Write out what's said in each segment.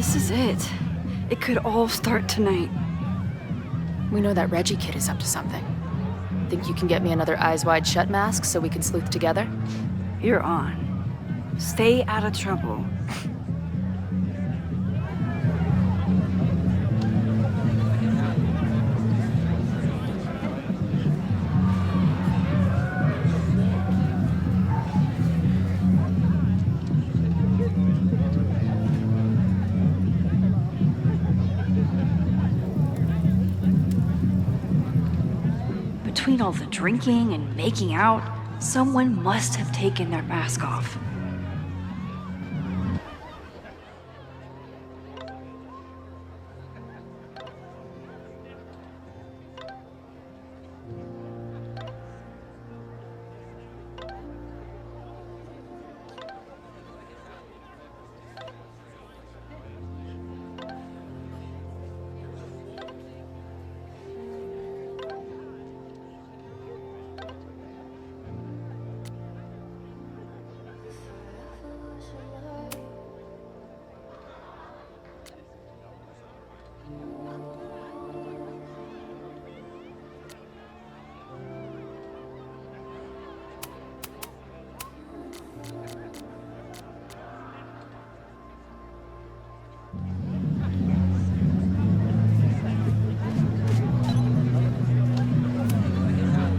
This is it. It could all start tonight. We know that Reggie kid is up to something. Think you can get me another Eyes Wide Shut mask so we can sleuth together? You're on. Stay out of trouble. Between all the drinking and making out, someone must have taken their mask off.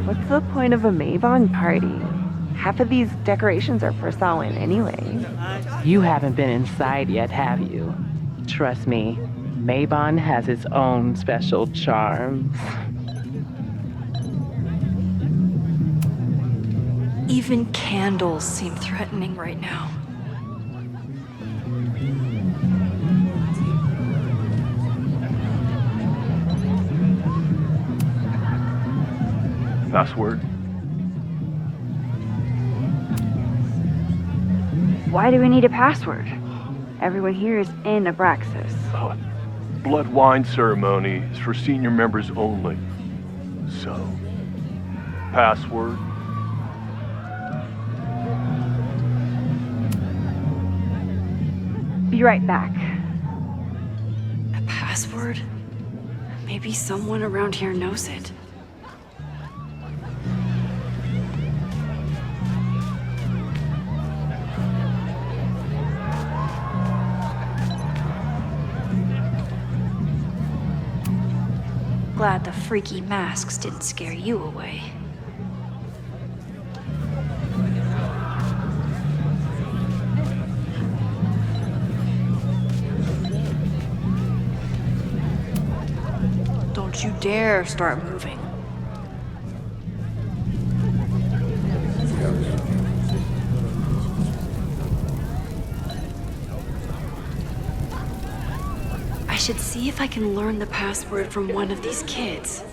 What's the point of a Mabon party? Half of these decorations are for Samhain anyway. You haven't been inside yet, have you? Trust me, Mabon has its own special charms. Even candles seem threatening right now. Password? Why do we need a password? Everyone here is in Abraxas. Blood wine ceremony is for senior members only. So, password? Be right back. A password? Maybe someone around here knows it. Glad the freaky masks didn't scare you away. Don't you dare start moving. I should see if I can learn the password from one of these kids.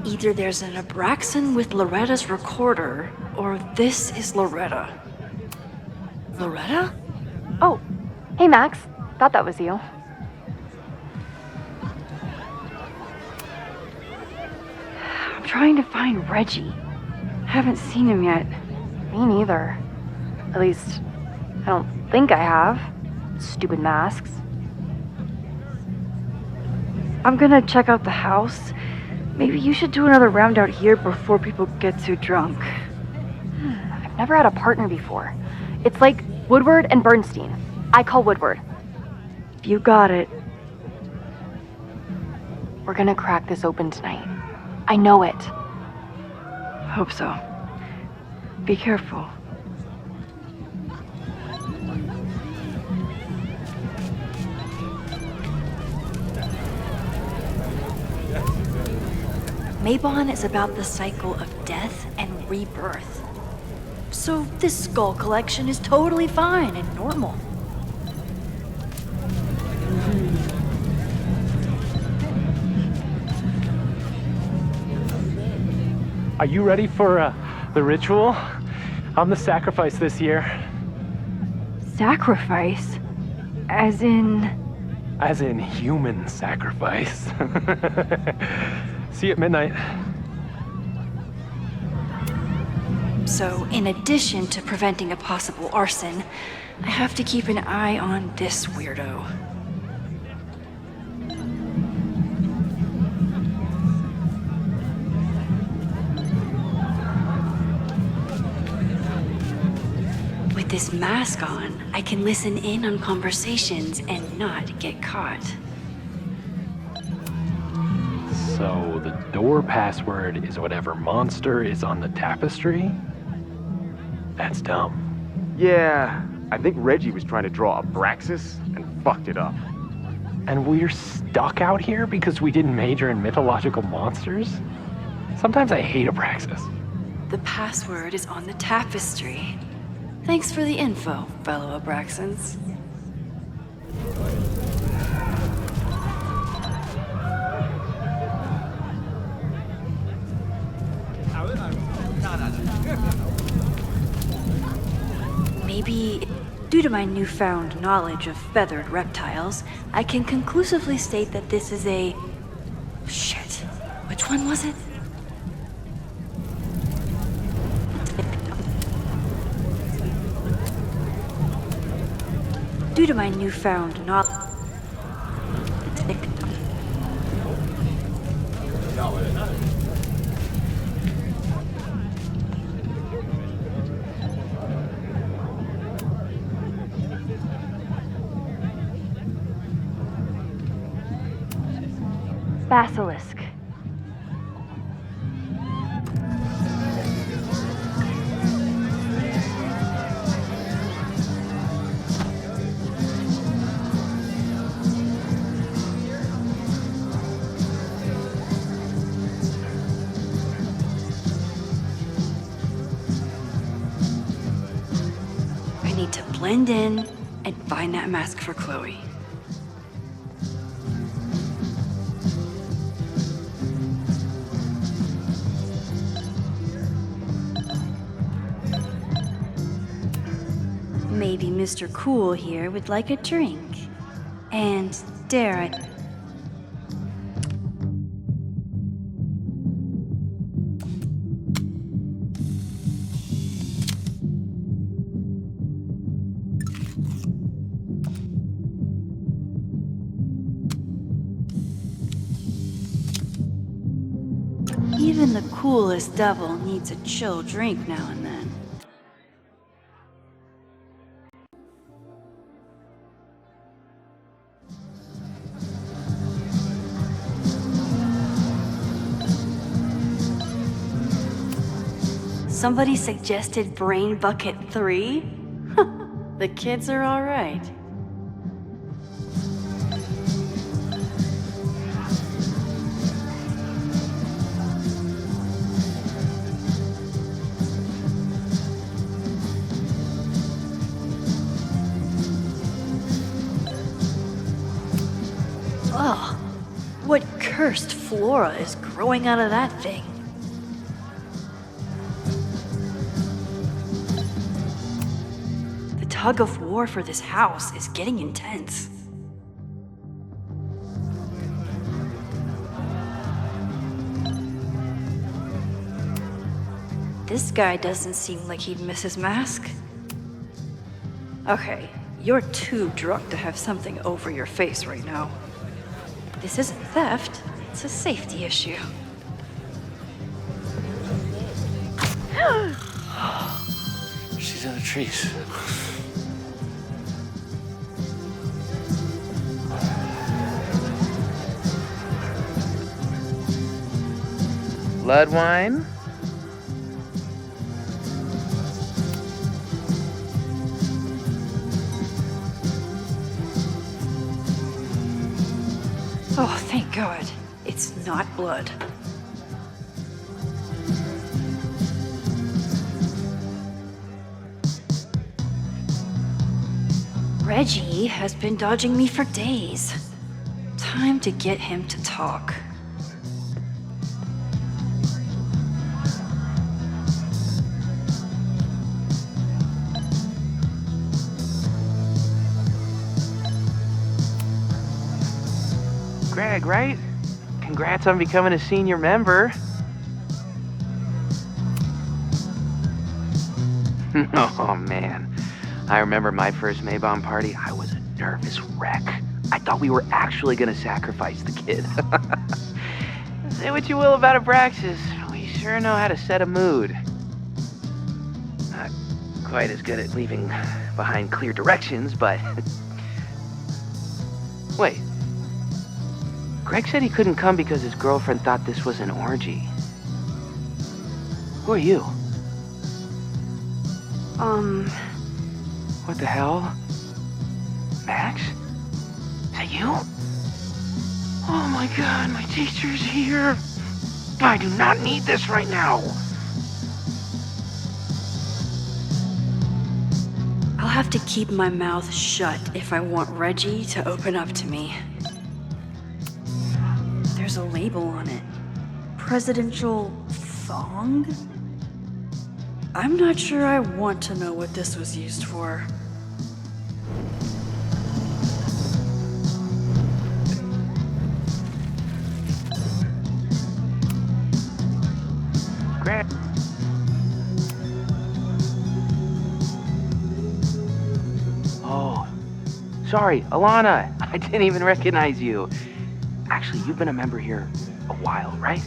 Either there's an Abraxan with Loretta's recorder, or this is Loretta. Loretta? Oh, hey Max. Thought that was you. I'm trying to find Reggie. Haven't seen him yet. Me neither. At least, I don't think I have. Stupid masks. I'm gonna check out the house. Maybe you should do another round out here before people get too drunk. I've never had a partner before. It's like Woodward and Bernstein. I call Woodward. You got it. We're gonna crack this open tonight. I know it. Hope so. Be careful. Mabon is about the cycle of death and rebirth. So this skull collection is totally fine and normal. Are you ready for The ritual? I'm the sacrifice this year. Sacrifice? As in... As in human sacrifice. See you at midnight. So, in addition to preventing a possible arson, I have to keep an eye on this weirdo. With this mask on, I can listen in on conversations and not get caught. So the door password is whatever monster is on the tapestry? That's dumb. Yeah, I think Reggie was trying to draw Abraxas and fucked it up. And we're stuck out here because we didn't major in mythological monsters? Sometimes I hate Abraxas. The password is on the tapestry. Thanks for the info, fellow Abraxans. Maybe, due to my newfound knowledge of feathered reptiles, I can conclusively state that this is a... Shit. Which one was it? Due to my newfound knowledge... Basilisk. I need to blend in and find that mask for Chloe. Maybe Mr. Cool here would like a drink. And dare I... Even the coolest devil needs a chill drink now and then. Somebody suggested Brain Bucket 3? The kids are all right. Ugh, what cursed flora is growing out of that thing? The tug of war for this house is getting intense. This guy doesn't seem like he'd miss his mask. Okay, you're too drunk to have something over your face right now. This isn't theft, it's a safety issue. She's in the trees. Blood wine? Oh, thank God. It's not blood. Reggie has been dodging me for days. Time to get him to talk. swag, right? Congrats on becoming a senior member. Oh, man. I remember my first Mabon party. I was a nervous wreck. I thought we were actually gonna sacrifice the kid. Say what you will about Abraxas, we sure know how to set a mood. Not quite as good at leaving behind clear directions, but... Wait. Greg said he couldn't come because his girlfriend thought this was an orgy. Who are you? What the hell? Max? Is that you? Oh my god, my teacher's here. I do not need this right now. I'll have to keep my mouth shut if I want Reggie to open up to me. There's a label on it. Presidential thong? I'm not sure I want to know what this was used for. Greg. Oh, sorry, Alana. I didn't even recognize you. Actually, you've been a member here a while, right?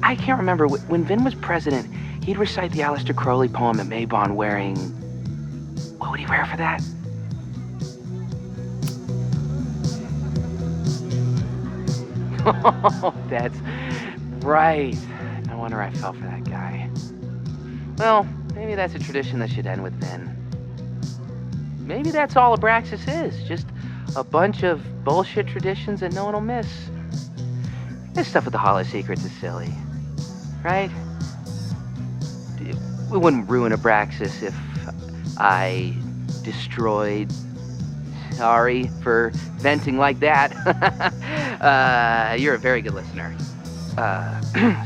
I can't remember. When Vin was president, he'd recite the Aleister Crowley poem at Mabon wearing... What would he wear for that? Oh, that's right. No wonder I fell for that guy. Well, maybe that's a tradition that should end with Vin. Maybe that's all Abraxas is. Just a bunch of bullshit traditions that no one will miss. This stuff with the Hollow Secrets is silly. Right? We wouldn't ruin Abraxas if I destroyed... Sorry for venting like that. You're a very good listener.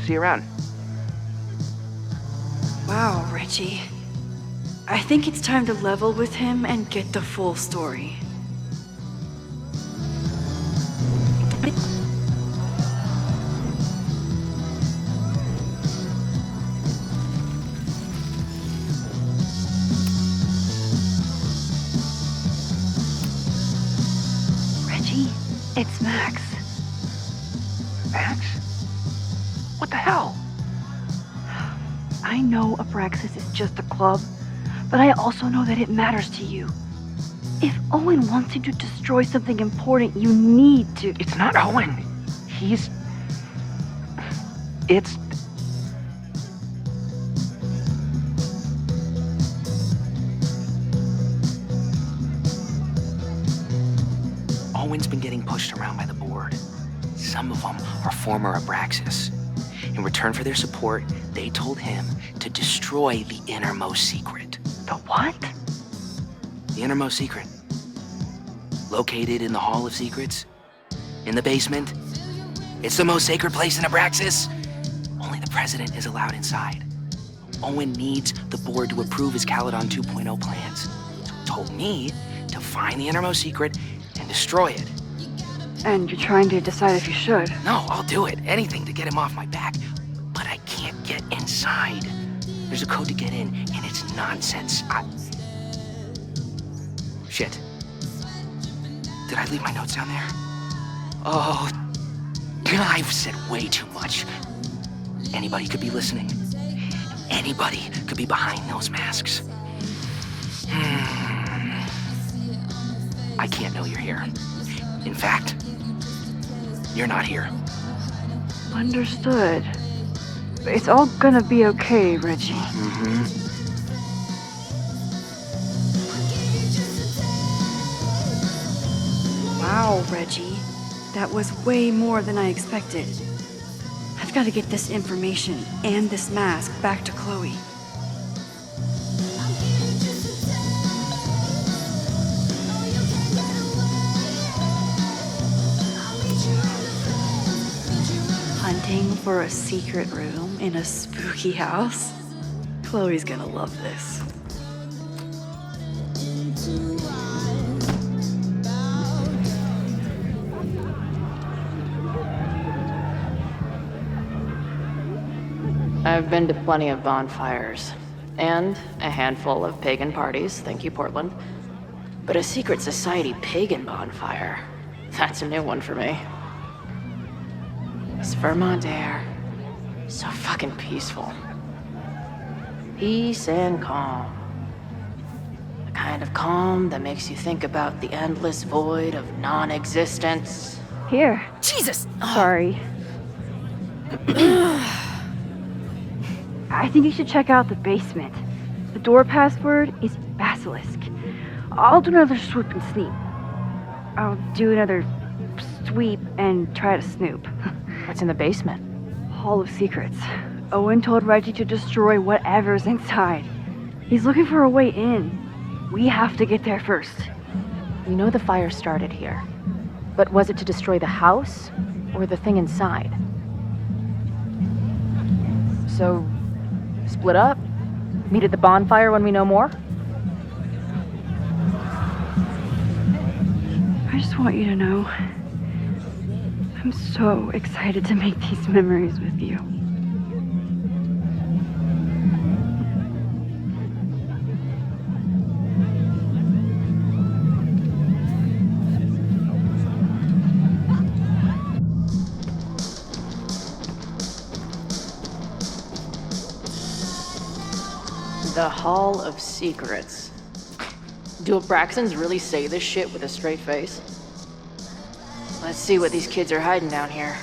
See you around. Wow, Reggie. I think it's time to level with him and get the full story. Reggie, it's Max. Max? What the hell? I know Abraxas is just a club, but I also know that it matters to you. If Owen wants you to destroy something important, you need to... It's not Owen. It's... Owen's been getting pushed around by the board. Some of them are former Abraxas. In return for their support, they told him to destroy the innermost secret. The what? The innermost secret. Located in the Hall of Secrets. In the basement. It's the most sacred place in Abraxas. Only the president is allowed inside. Owen needs the board to approve his Caledon 2.0 plans. So he told me to find the innermost secret and destroy it. And you're trying to decide if you should. No, I'll do it. Anything to get him off my back. But I can't get inside. There's a code to get in, and it's nonsense. Shit. Did I leave my notes down there? Oh, I've said way too much. Anybody could be listening. Anybody could be behind those masks. I can't know you're here. In fact, you're not here. Understood. It's all gonna be okay, Reggie. Wow, Reggie. That was way more than I expected. I've got to get this information and this mask back to Chloe. Hunting for a secret room in a spooky house? Chloe's gonna love this. I've been to plenty of bonfires, and a handful of pagan parties, thank you, Portland. But a secret society pagan bonfire, that's a new one for me. This Vermont air, so fucking peaceful. Peace and calm. The kind of calm that makes you think about the endless void of non-existence. Here. Jesus! Sorry. I think you should check out the basement. The door password is Basilisk. I'll do another swoop and sneak. I'll do another sweep and try to snoop. What's in the basement? Hall of Secrets. Owen told Reggie to destroy whatever's inside. He's looking for a way in. We have to get there first. We know the fire started here. But was it to destroy the house or the thing inside? So, split up? Meet at the bonfire when we know more? I just want you to know, I'm so excited to make these memories with you. The Hall of Secrets. Do Abraxans really say this shit with a straight face? Let's see what these kids are hiding down here.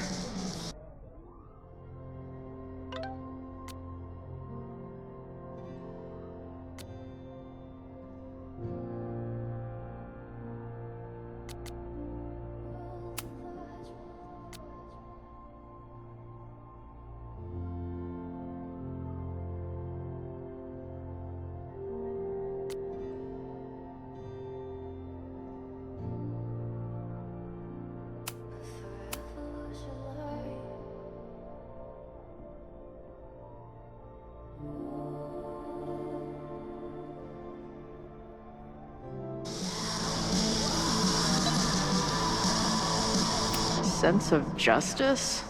Sense of justice?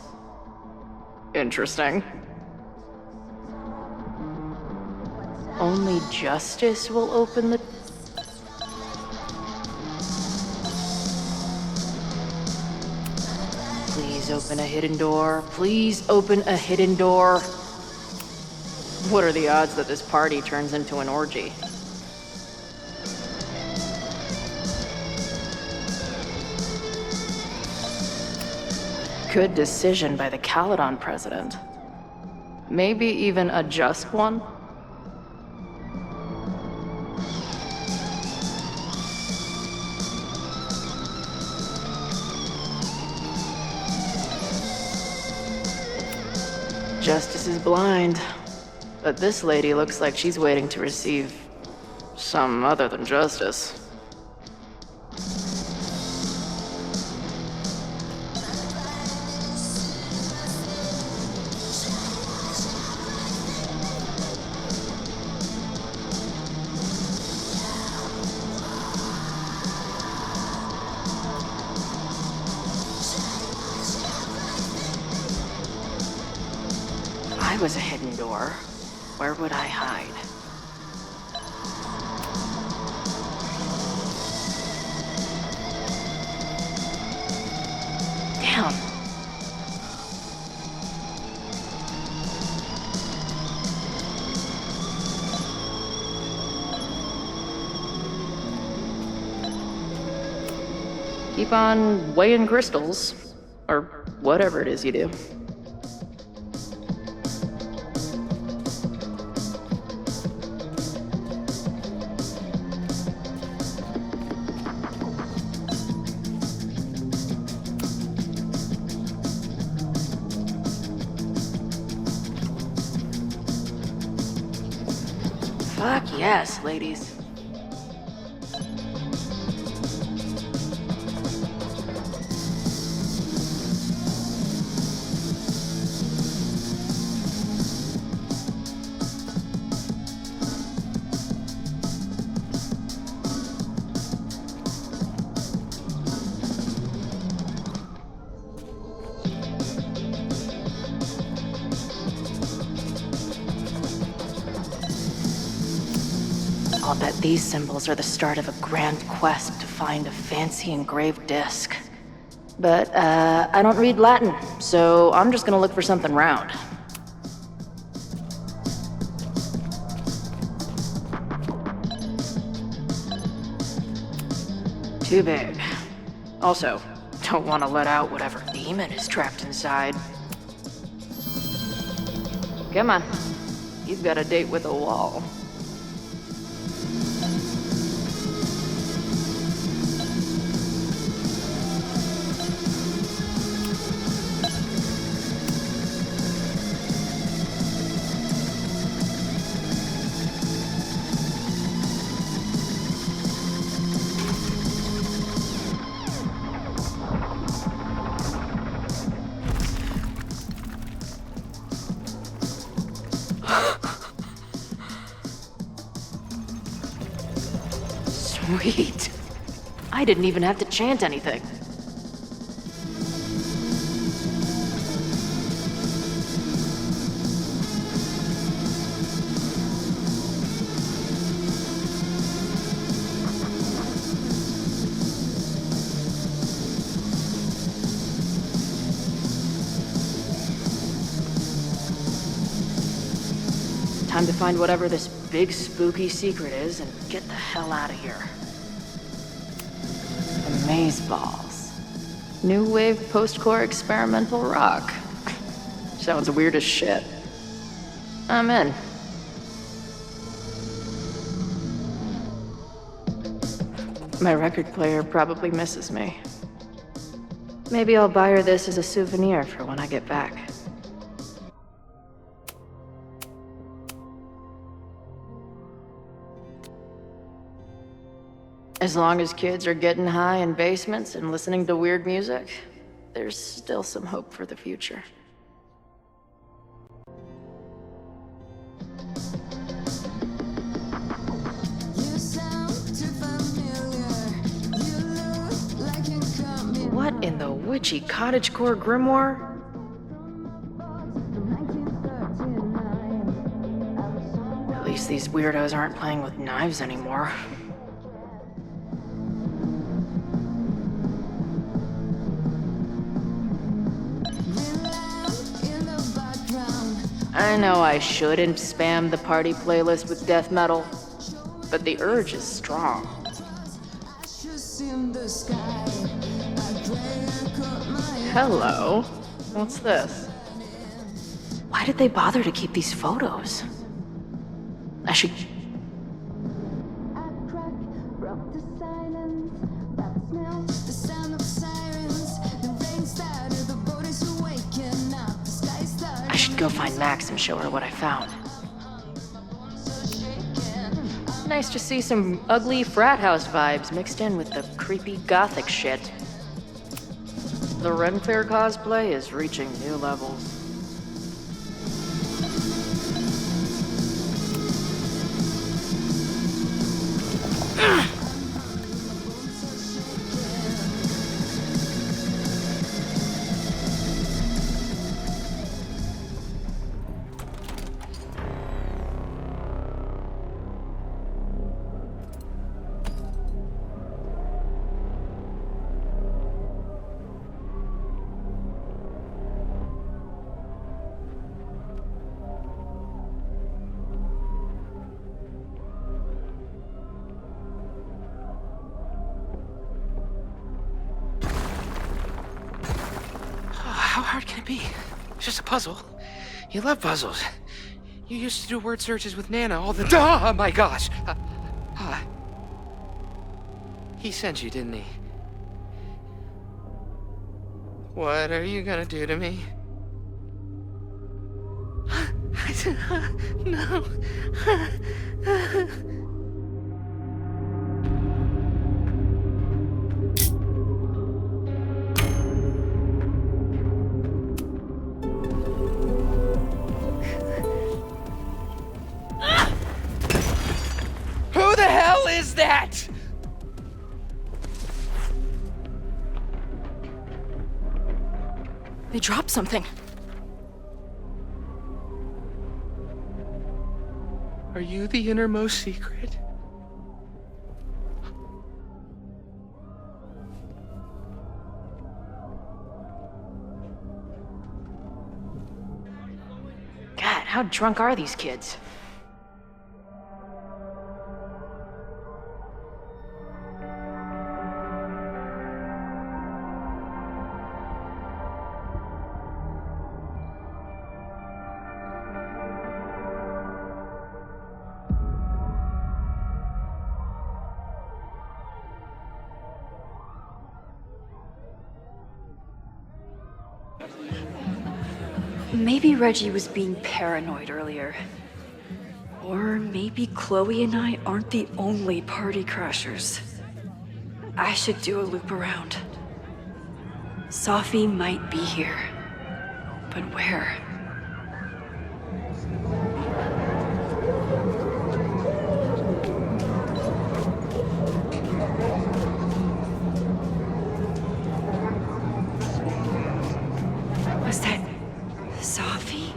Interesting. Only justice will open the... Please open a hidden door. Please open a hidden door. What are the odds that this party turns into an orgy? Good decision by the Caledon president. Maybe even a just one? Justice is blind, but this lady looks like she's waiting to receive some other than justice. If I was a hidden door, where would I hide? Damn. Keep on weighing crystals, or whatever it is you do. Fuck yes, ladies. I'll bet these symbols are the start of a grand quest to find a fancy engraved disc. But, I don't read Latin, so I'm just gonna look for something round. Too big. Also, don't want to let out whatever demon is trapped inside. Come on. You've got a date with a wall. Sweet. I didn't even have to chant anything. Time to find whatever this big spooky secret is and get the hell out of here. The maze balls. New wave post-core experimental rock. Sounds weird as shit. I'm in. My record player probably misses me. Maybe I'll buy her this as a souvenir for when I get back. As long as kids are getting high in basements and listening to weird music, there's still some hope for the future. What in the witchy cottagecore grimoire? At least these weirdos aren't playing with knives anymore. I know I shouldn't spam the party playlist with death metal, but the urge is strong. Hello. What's this? Why did they bother to keep these photos? I should... go find Max and show her what I found. Nice to see some ugly frat house vibes mixed in with the creepy gothic shit. The Ren Fair cosplay is reaching new levels. How hard can it be? It's just a puzzle. You love puzzles. You used to do word searches with Nana all the time. Oh my gosh. He sent you, didn't he? What are you gonna do to me? No. Who the hell is that? They dropped something. Are you the innermost secret? How drunk are these kids? Maybe Reggie was being paranoid earlier. Or maybe Chloe and I aren't the only party crashers. I should do a loop around. Sophie might be here. But where? Was that Sophie?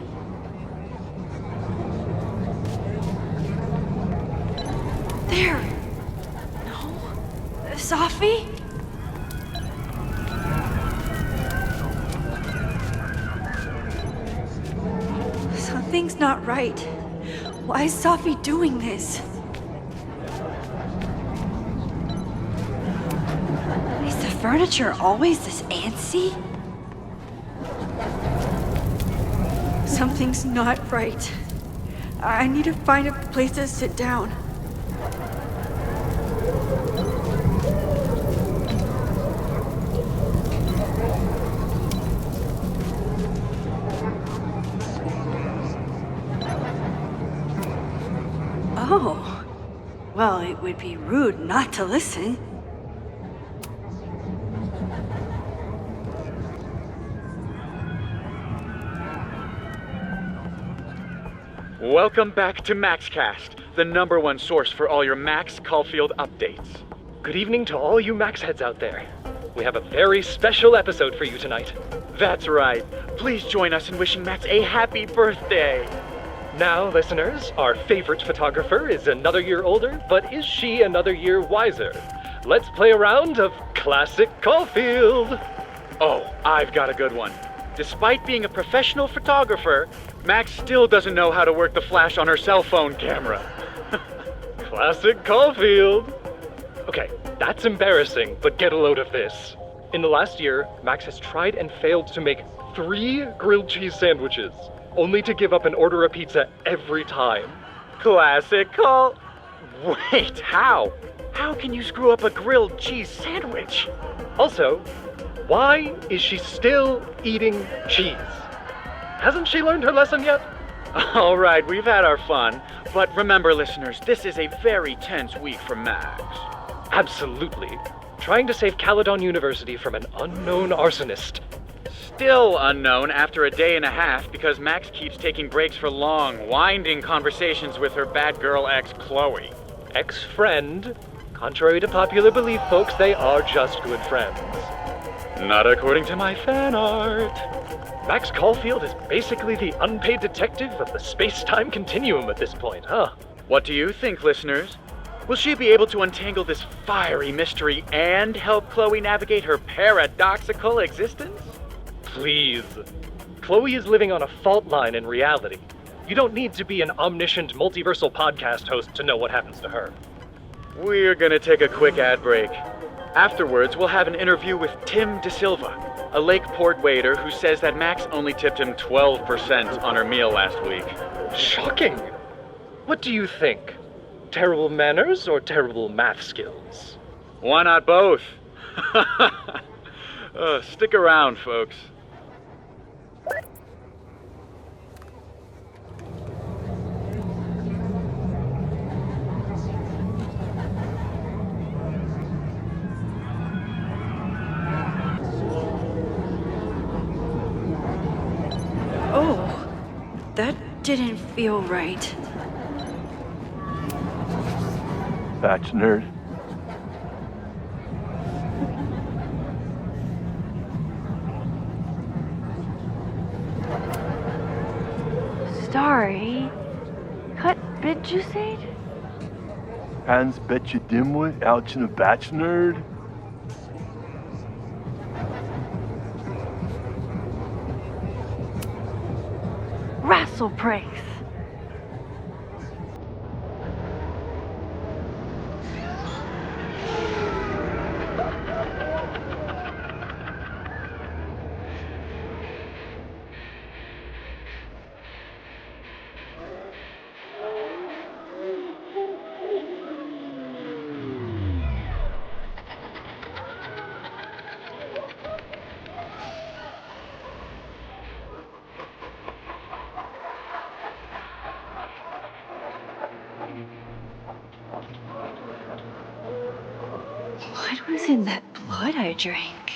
There! No? Sophie? Something's not right. Why is Sophie doing this? Is the furniture always this antsy? Something's not right. I need to find a place to sit down. Oh. Well, it would be rude not to listen. Welcome back to MaxCast, the #1 source for all your Max Caulfield updates. Good evening to all you Max heads out there. We have a very special episode for you tonight. That's right. Please join us in wishing Max a happy birthday. Now, listeners, our favorite photographer is another year older, but is she another year wiser? Let's play a round of Classic Caulfield. Oh, I've got a good one. Despite being a professional photographer, Max still doesn't know how to work the flash on her cell phone camera. Classic Caulfield. Okay, that's embarrassing, but get a load of this. In the last year, Max has tried and failed to make 3 grilled cheese sandwiches, only to give up and order a pizza every time. Classic Caul... Wait, how? How can you screw up a grilled cheese sandwich? Also, why is she still eating cheese? Hasn't she learned her lesson yet? All right, we've had our fun, but remember, listeners, this is a very tense week for Max. Absolutely. Trying to save Caledon University from an unknown arsonist. Still unknown after a day and a half because Max keeps taking breaks for long, winding conversations with her bad girl ex, Chloe. Ex-friend? Contrary to popular belief, folks, they are just good friends. Not according to my fan art. Max Caulfield is basically the unpaid detective of the space-time continuum at this point, huh? What do you think, listeners? Will she be able to untangle this fiery mystery and help Chloe navigate her paradoxical existence? Please. Chloe is living on a fault line in reality. You don't need to be an omniscient multiversal podcast host to know what happens to her. We're gonna take a quick ad break. Afterwards, we'll have an interview with Tim DeSilva, a Lakeport waiter who says that Max only tipped him 12% on her meal last week. Shocking! What do you think? Terrible manners or terrible math skills? Why not both? Stick around, folks. Oh, that didn't feel right. Batch nerd. Starry. Cut bit you said? Hans bet you dimwit out in a batch nerd. Rassel Praise. What was in that blood I drank?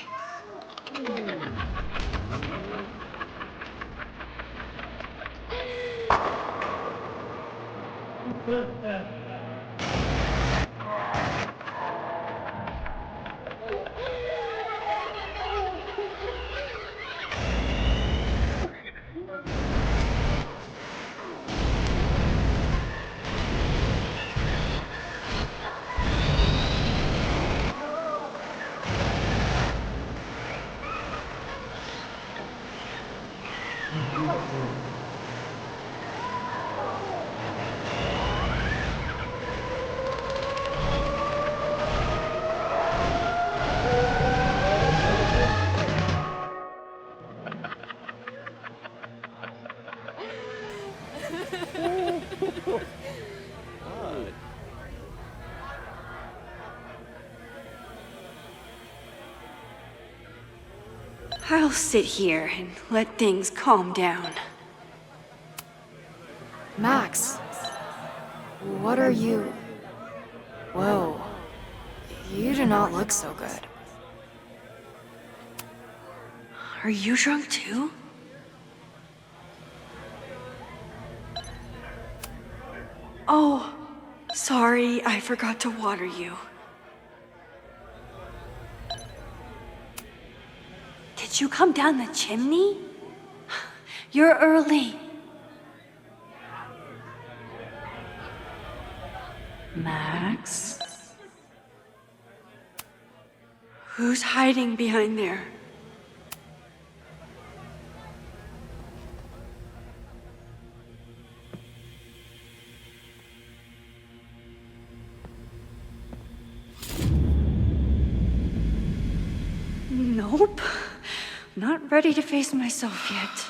I'll sit here and let things calm down. Max, what are you? Whoa, you do not look so good. Are you drunk too? Oh, sorry, I forgot to water you. Did you come down the chimney? You're early. Max? Who's hiding behind there? Nope. Not ready to face myself yet.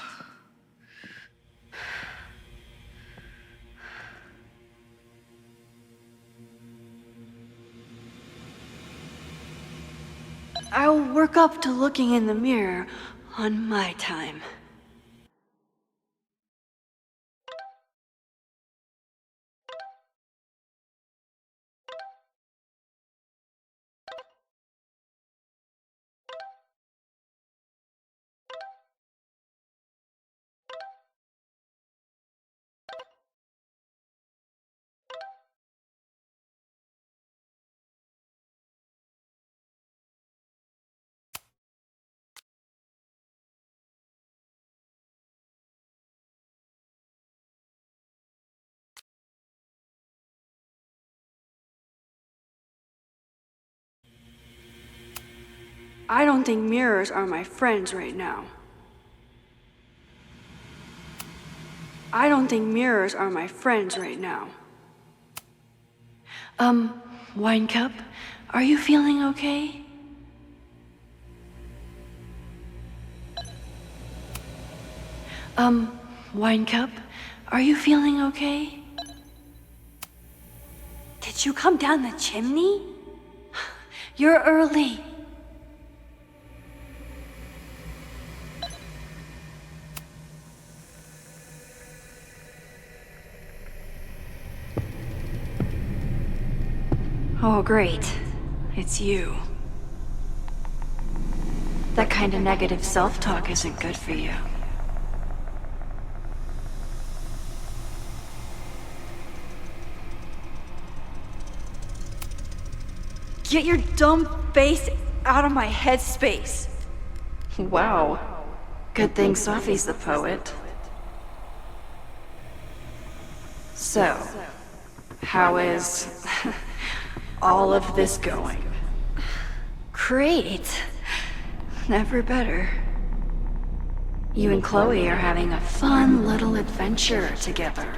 I'll work up to looking in the mirror on my time. I don't think mirrors are my friends right now. I don't think mirrors are my friends right now. Wine cup, are you feeling okay? Wine cup, are you feeling okay? Did you come down the chimney? You're early. Oh, great. It's you. That kind of negative self-talk isn't good for you. Get your dumb face out of my headspace. Wow. Good thing Sophie's the poet. So, how is all of this going? Great. Never better. You and Chloe are having a fun little adventure together.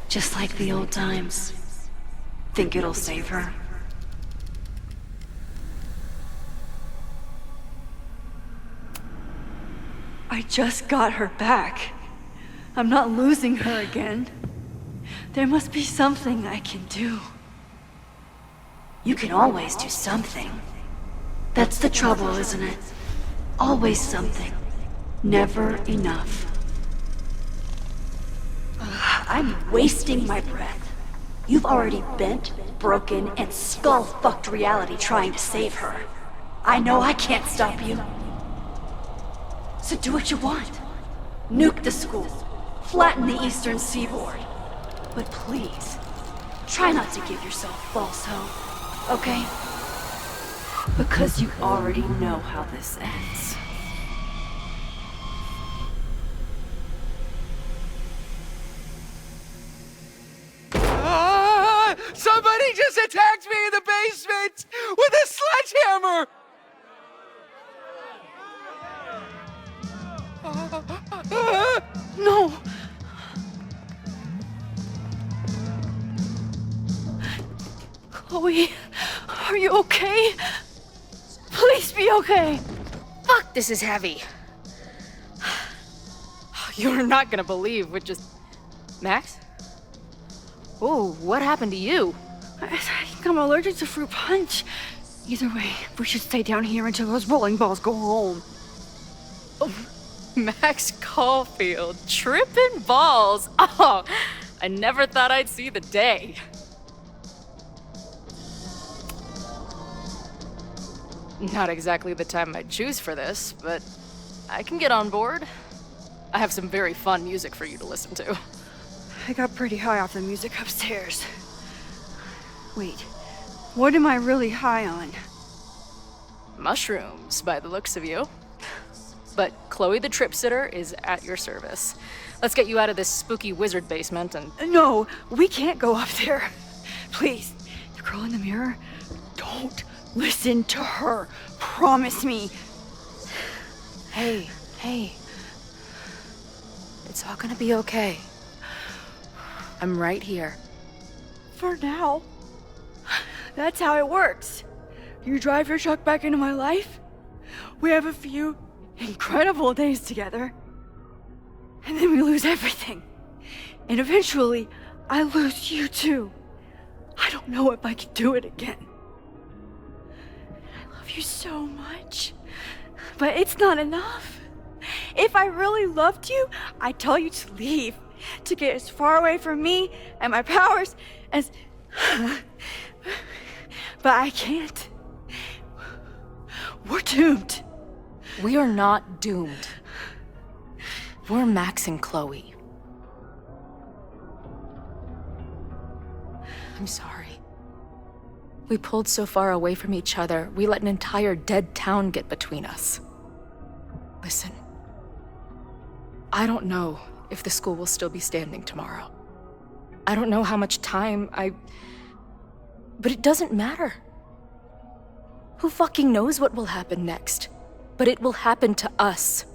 Just like the old times. Think it'll save her? I just got her back. I'm not losing her again. There must be something I can do. You can always do something. That's the trouble, isn't it? Always something. Never enough. I'm wasting my breath. You've already bent, broken and skull-fucked reality trying to save her. I know I can't stop you. So do what you want. Nuke the school. Flatten the eastern seaboard. But please, try not to give yourself false hope, okay? Because you already know how this ends. Somebody just attacked me in the basement with a sledgehammer! No! Chloe, are you okay? Please be okay! Fuck, this is heavy. You're not gonna believe what just... Max? Oh, what happened to you? I think I'm allergic to fruit punch. Either way, we should stay down here until those bowling balls go home. Oh, Max Caulfield, tripping balls. Oh, I never thought I'd see the day. Not exactly the time I'd choose for this, but I can get on board. I have some very fun music for you to listen to. I got pretty high off the music upstairs. Wait, what am I really high on? Mushrooms, by the looks of you. But Chloe the Trip Sitter is at your service. Let's get you out of this spooky wizard basement and... No, we can't go up there. Please, the girl in the mirror, don't listen to her. Promise me. Hey. It's all gonna be okay. I'm right here. For now. That's how it works. You drive your truck back into my life. We have a few incredible days together. And then we lose everything. And eventually, I lose you too. I don't know if I can do it again. I love you so much. But it's not enough. If I really loved you, I'd tell you to leave. To get as far away from me and my powers as... But I can't. We're doomed. We are not doomed. We're Max and Chloe. I'm sorry. We pulled so far away from each other, we let an entire dead town get between us. Listen, I don't know if the school will still be standing tomorrow. I don't know how much time But it doesn't matter. Who fucking knows what will happen next? But it will happen to us,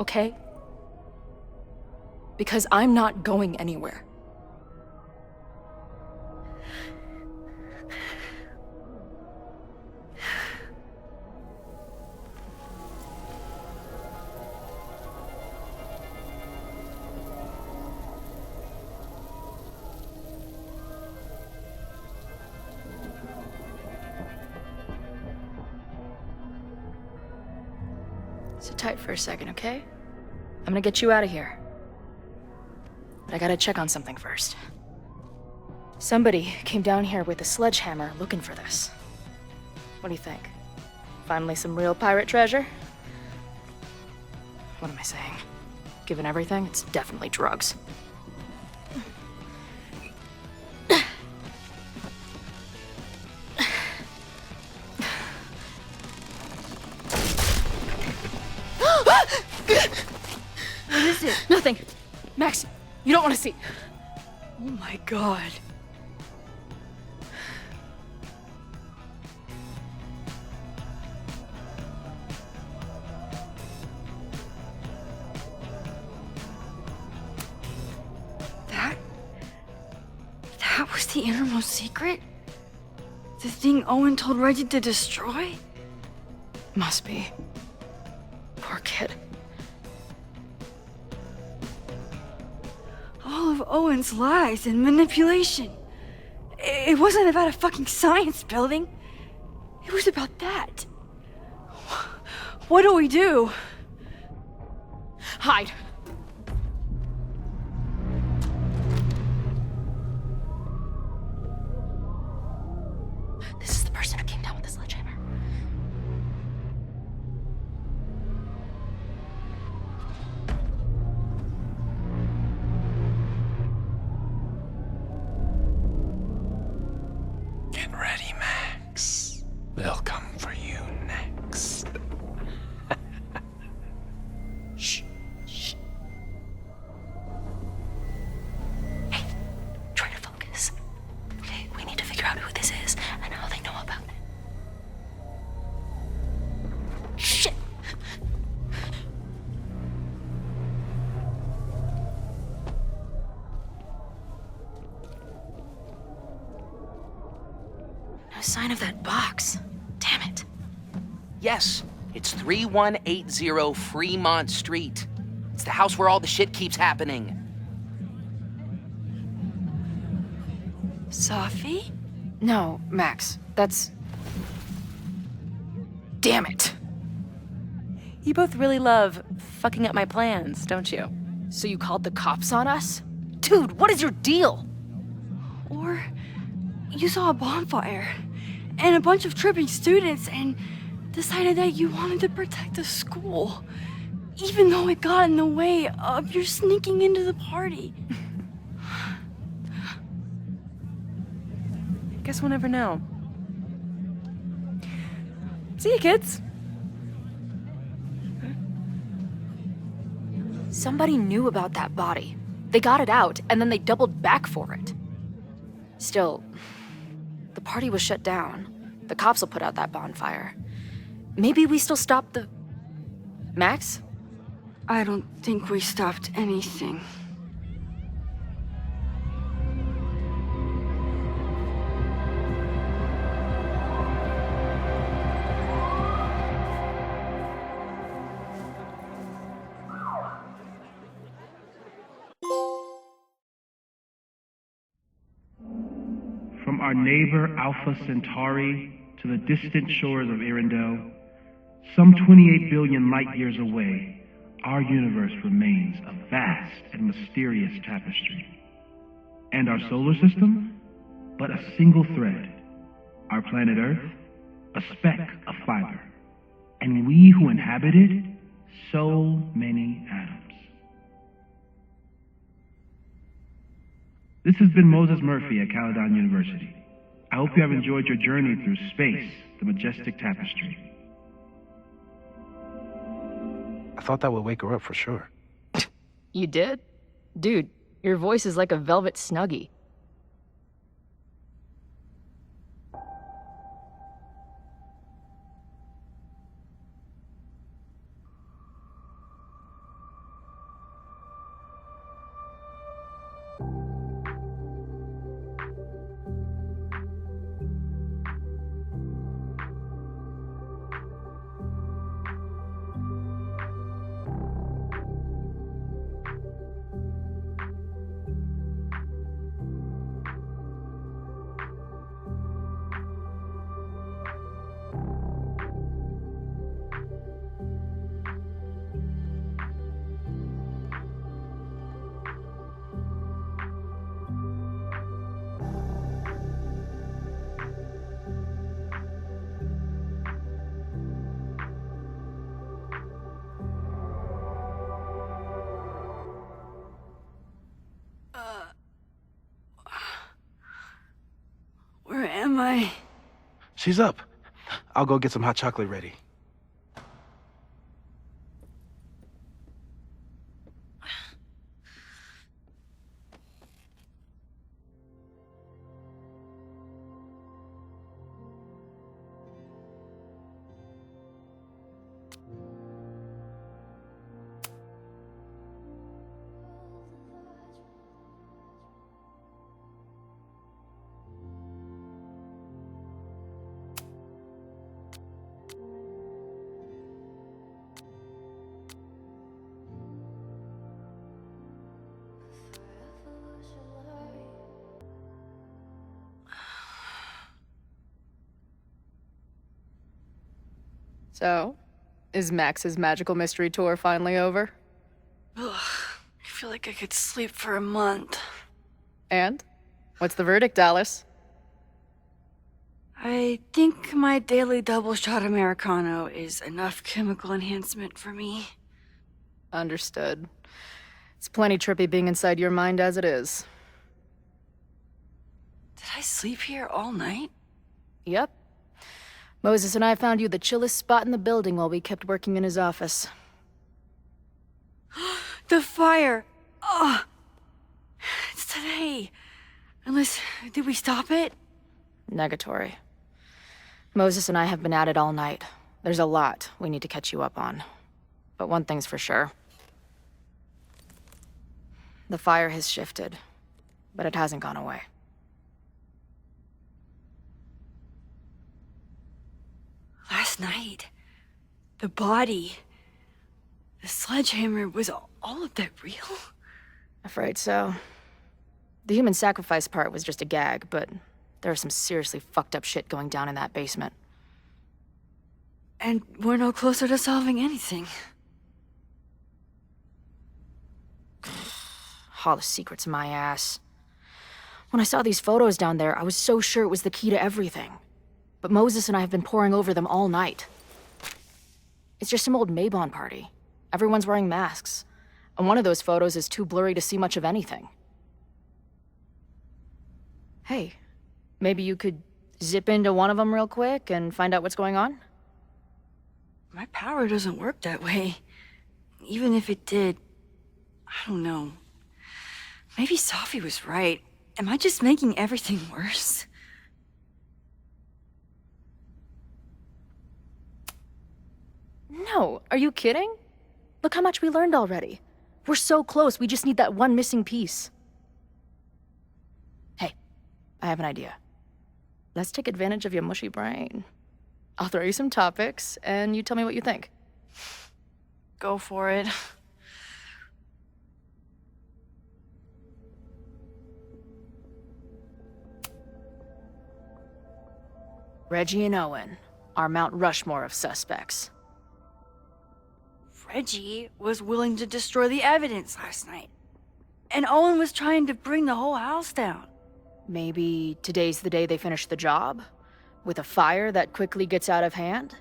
okay? Because I'm not going anywhere. Sit tight for a second, okay? I'm gonna get you out of here. But I gotta check on something first. Somebody came down here with a sledgehammer looking for this. What do you think? Finally some real pirate treasure? What am I saying? Given everything, it's definitely drugs. What is it? Nothing. Max, you don't want to see. Oh my god. That was the innermost secret? The thing Owen told Reggie to destroy? Must be. Poor kid. All of Owen's lies and manipulation. It wasn't about a fucking science building. It was about that. What do we do? Hide. should have came down with the sledgehammer. Get ready, Max. They'll come for you next. Shh. Shh. Hey, try to focus. Okay, we need to figure out who this is and how they know about it. Shit! No sign of that box. Damn it. Yes, it's 3180 Fremont Street. It's the house where all the shit keeps happening. Safi? No, Max, that's... Damn it. You both really love fucking up my plans, don't you? So you called the cops on us? Dude, what is your deal? Or you saw a bonfire and a bunch of tripping students and decided that you wanted to protect the school, even though it got in the way of your sneaking into the party. Guess we'll never know. See you, kids. Somebody knew about that body. They got it out, and then they doubled back for it. Still, the party was shut down. The cops will put out that bonfire. Maybe we still stopped the... Max? I don't think we stopped anything. From our neighbor Alpha Centauri to the distant shores of Arendelle, some 28 billion light years away, our universe remains a vast and mysterious tapestry. And our solar system, but a single thread. Our planet Earth, a speck of fiber. And we who inhabit it, so many atoms. This has been Moses Murphy at Caledon University. I hope you have enjoyed your journey through space, the Majestic Tapestry. I thought that would wake her up for sure. You did? Dude, your voice is like a velvet snuggie. Where am I? She's up. I'll go get some hot chocolate ready. So, is Max's magical mystery tour finally over? Ugh, I feel like I could sleep for a month. And? What's the verdict, Alice? I think my daily double shot Americano is enough chemical enhancement for me. Understood. It's plenty trippy being inside your mind as it is. Did I sleep here all night? Yep. Moses and I found you the chillest spot in the building while we kept working in his office. The fire! Oh! It's today. Unless, did we stop it? Negatory. Moses and I have been at it all night. There's a lot we need to catch you up on. But one thing's for sure. The fire has shifted, but it hasn't gone away. Last night, the body, the sledgehammer, was all of that real? Afraid so. The human sacrifice part was just a gag, but there was some seriously fucked up shit going down in that basement. And we're no closer to solving anything. All the secrets, my ass. When I saw these photos down there, I was so sure it was the key to everything. But Moses and I have been poring over them all night. It's just some old Mabon party. Everyone's wearing masks. And one of those photos is too blurry to see much of anything. Hey, maybe you could zip into one of them real quick and find out what's going on? My power doesn't work that way. Even if it did, I don't know. Maybe Sophie was right. Am I just making everything worse? No, are you kidding? Look how much we learned already. We're so close, we just need that one missing piece. Hey, I have an idea. Let's take advantage of your mushy brain. I'll throw you some topics, and you tell me what you think. Go for it. Reggie and Owen, our Mount Rushmore of suspects. Reggie was willing to destroy the evidence last night. And Owen was trying to bring the whole house down. Maybe today's the day they finish the job? With a fire that quickly gets out of hand?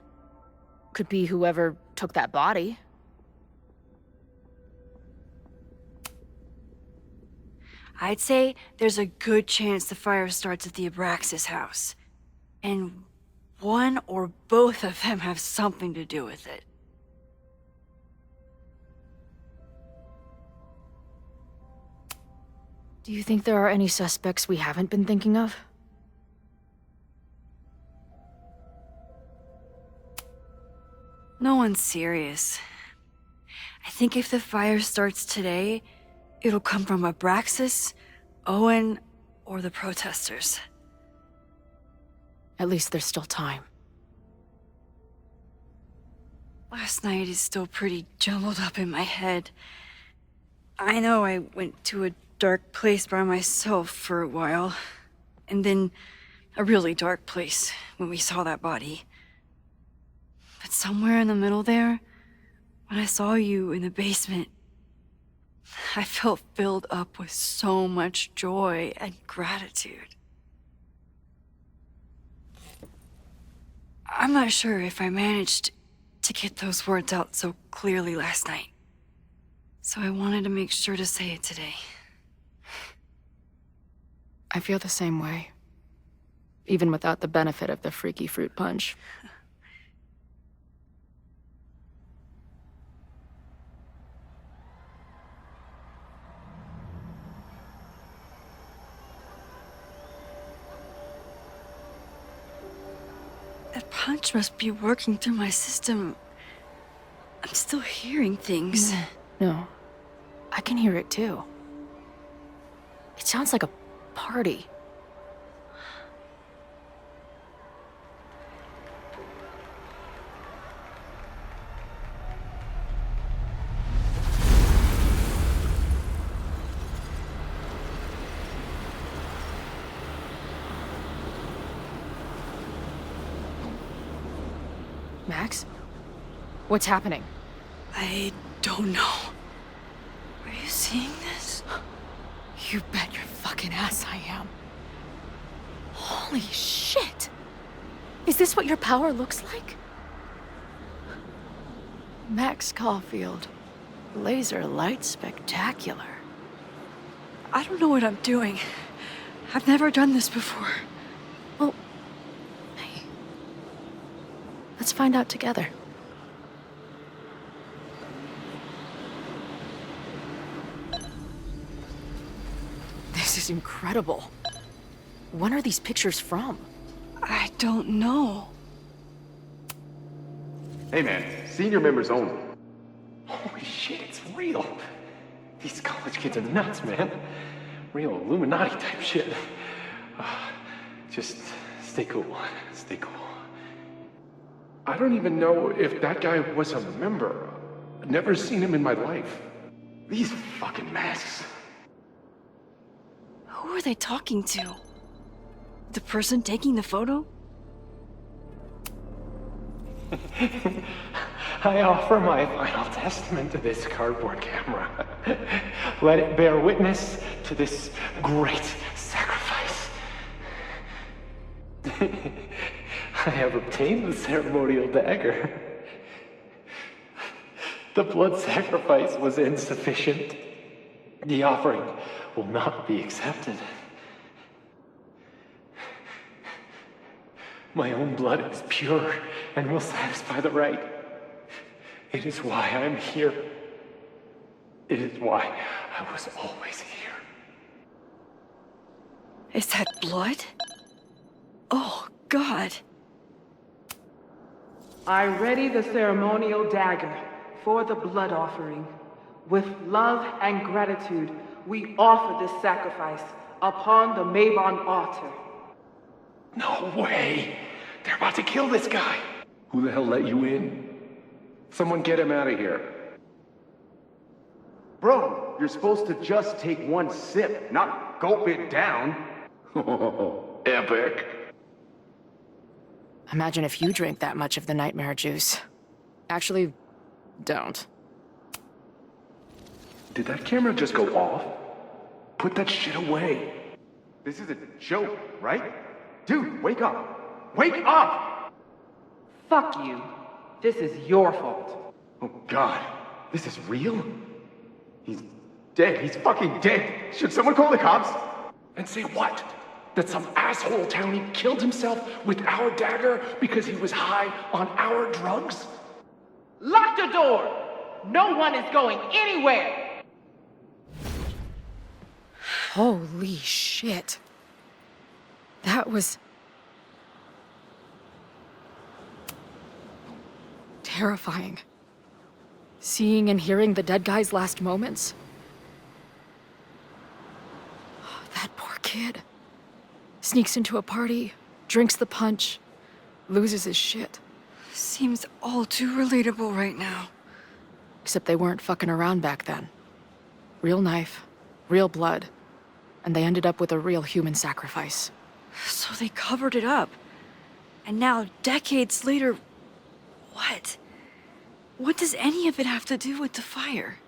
Could be whoever took that body. I'd say there's a good chance the fire starts at the Abraxas house. And one or both of them have something to do with it. Do you think there are any suspects we haven't been thinking of? No one's serious. I think if the fire starts today, it'll come from Abraxas, Owen, or the protesters. At least there's still time. Last night is still pretty jumbled up in my head. I know I went to a dark place by myself for a while, and then a really dark place when we saw that body. But somewhere in the middle there, when I saw you in the basement, I felt filled up with so much joy and gratitude. I'm not sure if I managed to get those words out so clearly last night. So I wanted to make sure to say it today. I feel the same way. Even without the benefit of the freaky fruit punch. That punch must be working through my system. I'm still hearing things. No. I can hear it too. It sounds like a party. Max? What's happening? I don't know. Are you seeing this? You bet your fucking ass I am. Holy shit! Is this what your power looks like? Max Caulfield. Laser light spectacular. I don't know what I'm doing. I've never done this before. Well, hey. Let's find out together. This is incredible. When are these pictures from? I don't know. Hey man, senior members only. Holy shit, it's real. These college kids are nuts, man. Real Illuminati type shit. Just stay cool. Stay cool. I don't even know if that guy was a member. I've never seen him in my life. These fucking masks. Who are they talking to? The person taking the photo? I offer my final testament to this cardboard camera. Let it bear witness to this great sacrifice. I have obtained the ceremonial dagger. The blood sacrifice was insufficient. The offering will not be accepted. My own blood is pure and will satisfy the rite. It is why I'm here. It is why I was always here. Is that blood? Oh, God. I ready the ceremonial dagger for the blood offering. With love and gratitude, we offer this sacrifice upon the Mabon altar. No way! They're about to kill this guy! Who the hell let you in? Someone get him out of here. Bro, you're supposed to just take one sip, not gulp it down. Epic. Imagine if you drank that much of the nightmare juice. Actually, don't. Did that camera just go off? Put that shit away. This is a joke, right? Dude, wake up! Wake up! Fuck you. This is your fault. Oh god, this is real? He's dead. He's fucking dead. Should someone call the cops? And say what? That some asshole townie killed himself with our dagger because he was high on our drugs? Lock the door! No one is going anywhere! Holy shit. That was... terrifying. Seeing and hearing the dead guy's last moments. That poor kid. Sneaks into a party, drinks the punch, loses his shit. Seems all too relatable right now. Except they weren't fucking around back then. Real knife, real blood, and they ended up with a real human sacrifice. So they covered it up. And now, decades later, what? What does any of it have to do with the fire?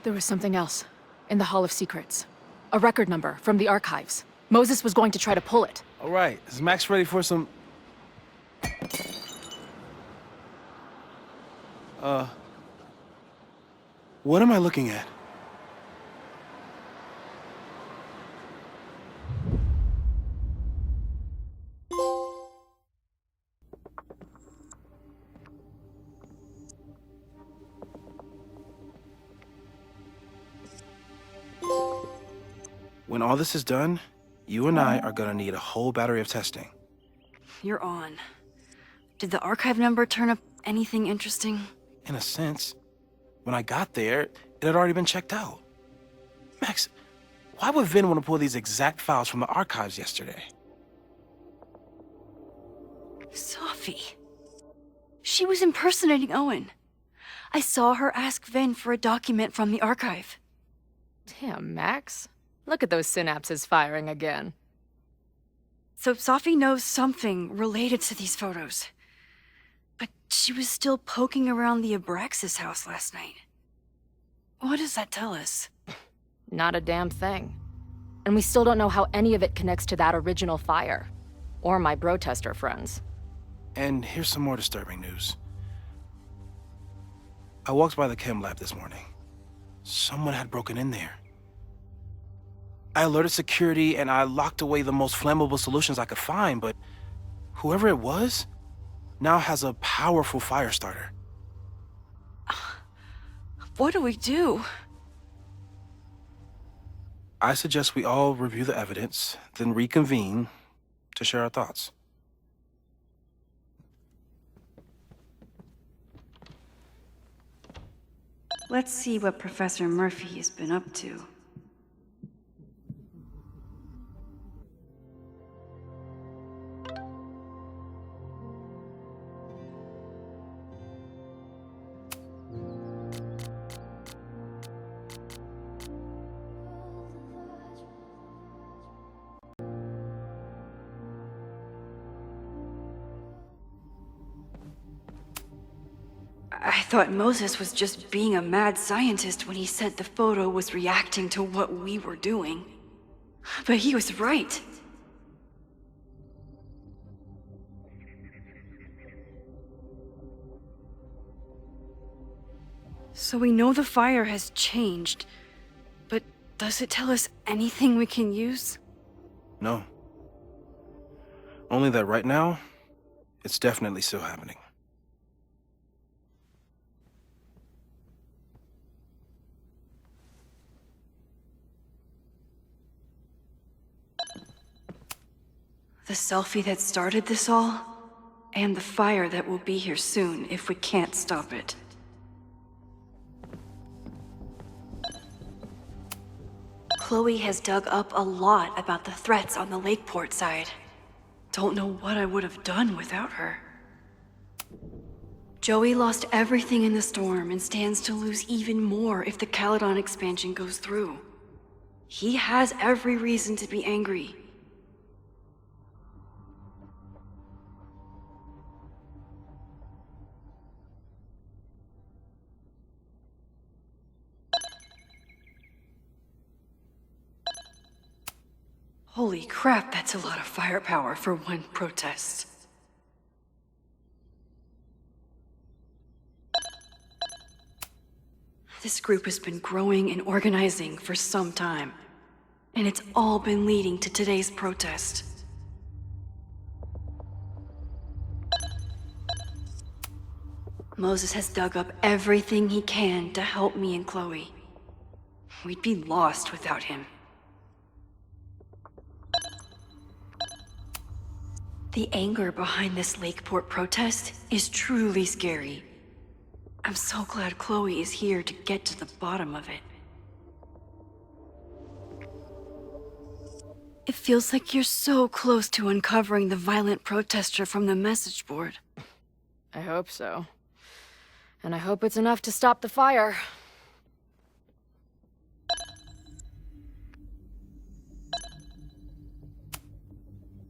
There was something else in the Hall of Secrets. A record number from the archives. Moses was going to try to pull it. All right, is Max ready for some... what am I looking at? When all this is done, you and I are gonna need a whole battery of testing. You're on. Did the archive number turn up anything interesting? In a sense. When I got there, it had already been checked out. Max, why would Vin want to pull these exact files from the archives yesterday? Sophie. She was impersonating Owen. I saw her ask Vin for a document from the archive. Damn, Max. Look at those synapses firing again. So Sophie knows something related to these photos. But she was still poking around the Abraxas house last night. What does that tell us? Not a damn thing. And we still don't know how any of it connects to that original fire. Or my protester friends. And here's some more disturbing news. I walked by the chem lab this morning. Someone had broken in there. I alerted security and I locked away the most flammable solutions I could find, but whoever it was now has a powerful fire starter. What do we do? I suggest we all review the evidence, then reconvene to share our thoughts. Let's see what Professor Murphy has been up to. I thought Moses was just being a mad scientist when he said the photo was reacting to what we were doing. But he was right. So we know the fire has changed, but does it tell us anything we can use? No. Only that right now, it's definitely still happening. The selfie that started this all, and the fire that will be here soon if we can't stop it. Chloe has dug up a lot about the threats on the Lakeport side. Don't know what I would have done without her. Joey lost everything in the storm and stands to lose even more if the Caledon expansion goes through. He has every reason to be angry. Holy crap, that's a lot of firepower for one protest. This group has been growing and organizing for some time, and it's all been leading to today's protest. Moses has dug up everything he can to help me and Chloe. We'd be lost without him. The anger behind this Lakeport protest is truly scary. I'm so glad Chloe is here to get to the bottom of it. It feels like you're so close to uncovering the violent protester from the message board. I hope so. And I hope it's enough to stop the fire.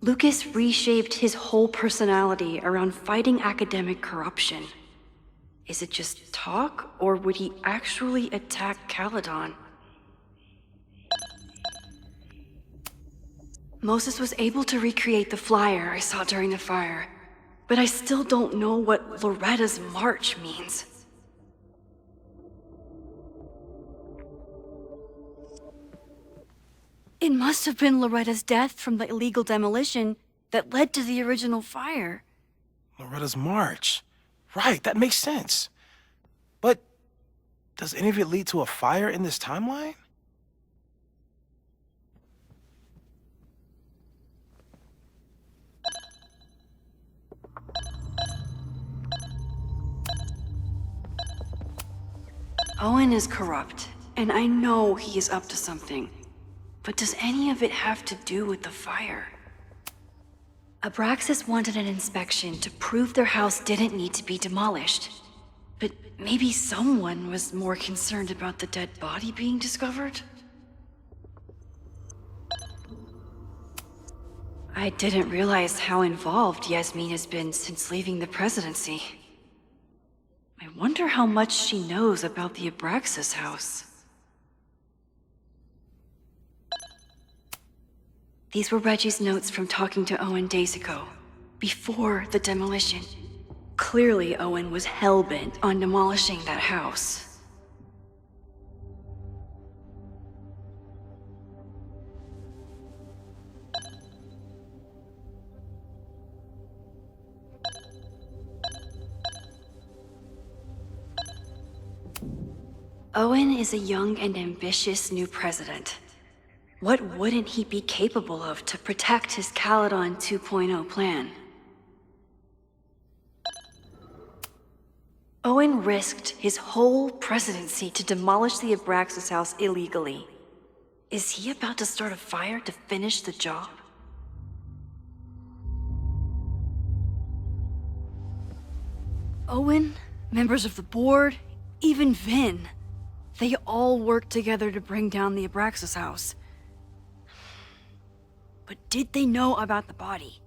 Lucas reshaped his whole personality around fighting academic corruption. Is it just talk, or would he actually attack Caledon? Moses was able to recreate the flyer I saw during the fire, but I still don't know what Loretta's march means. It must have been Loretta's death from the illegal demolition that led to the original fire. Loretta's march. Right, that makes sense. But does any of it lead to a fire in this timeline? Owen is corrupt, and I know he is up to something. But does any of it have to do with the fire? Abraxas wanted an inspection to prove their house didn't need to be demolished. But maybe someone was more concerned about the dead body being discovered? I didn't realize how involved Yasmin has been since leaving the presidency. I wonder how much she knows about the Abraxas house. These were Reggie's notes from talking to Owen days ago, before the demolition. Clearly, Owen was hell-bent on demolishing that house. Owen is a young and ambitious new president. What wouldn't he be capable of to protect his Caledon 2.0 plan? Owen risked his whole presidency to demolish the Abraxas house illegally. Is he about to start a fire to finish the job? Owen, members of the board, even Vin. They all worked together to bring down the Abraxas house. But did they know about the body?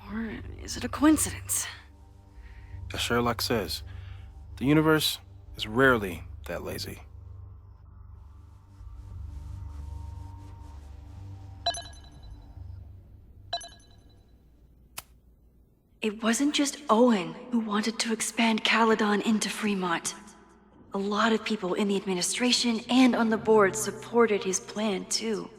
Or is it a coincidence? As Sherlock says, the universe is rarely that lazy. It wasn't just Owen who wanted to expand Caledon into Fremont. A lot of people in the administration and on the board supported his plan, too.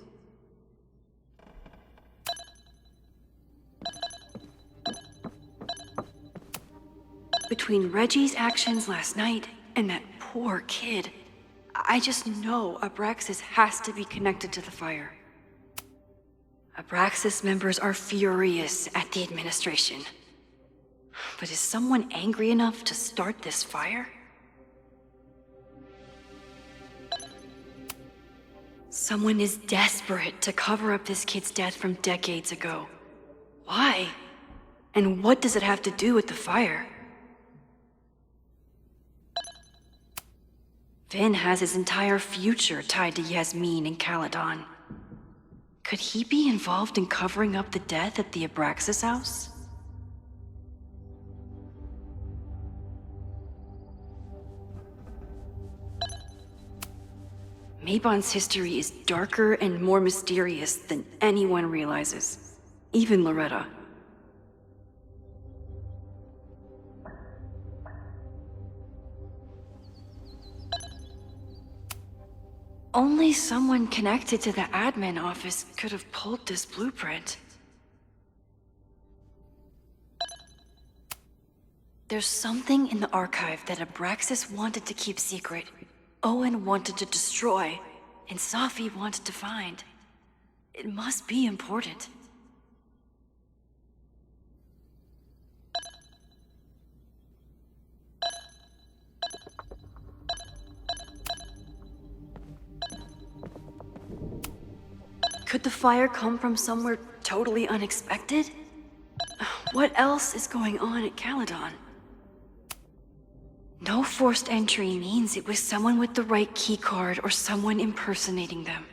Between Reggie's actions last night and that poor kid, I just know Abraxas has to be connected to the fire. Abraxas members are furious at the administration. But is someone angry enough to start this fire? Someone is desperate to cover up this kid's death from decades ago. Why? And what does it have to do with the fire? Vin has his entire future tied to Yasmin and Caledon. Could he be involved in covering up the death at the Abraxas house? Mabon's history is darker and more mysterious than anyone realizes, even Loretta. Only someone connected to the admin office could have pulled this blueprint. There's something in the archive that Abraxas wanted to keep secret. Owen wanted to destroy, and Safi wanted to find. It must be important. Could the fire come from somewhere totally unexpected? What else is going on at Caledon? No forced entry means it was someone with the right keycard or someone impersonating them.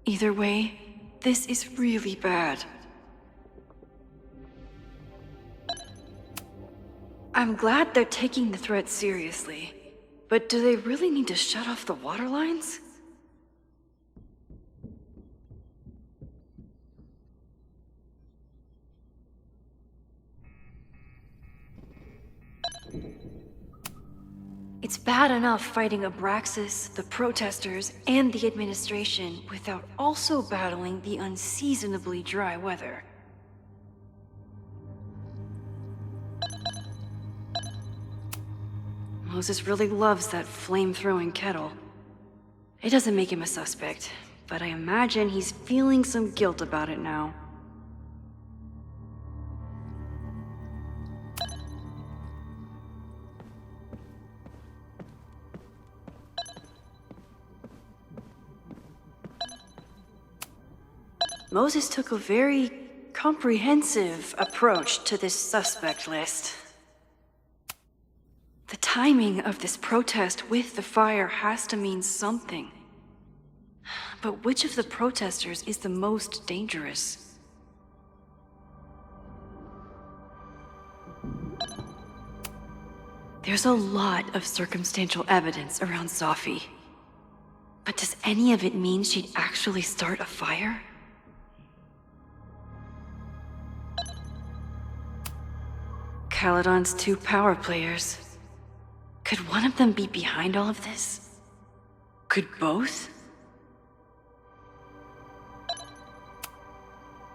Either way, this is really bad. I'm glad they're taking the threat seriously, but do they really need to shut off the water lines? It's bad enough fighting Abraxas, the protesters, and the administration without also battling the unseasonably dry weather. Moses really loves that flame-throwing kettle. It doesn't make him a suspect, but I imagine he's feeling some guilt about it now. Moses took a very comprehensive approach to this suspect list. The timing of this protest with the fire has to mean something. But which of the protesters is the most dangerous? There's a lot of circumstantial evidence around Safi. But does any of it mean she'd actually start a fire? Caledon's two power players. Could one of them be behind all of this? Could both?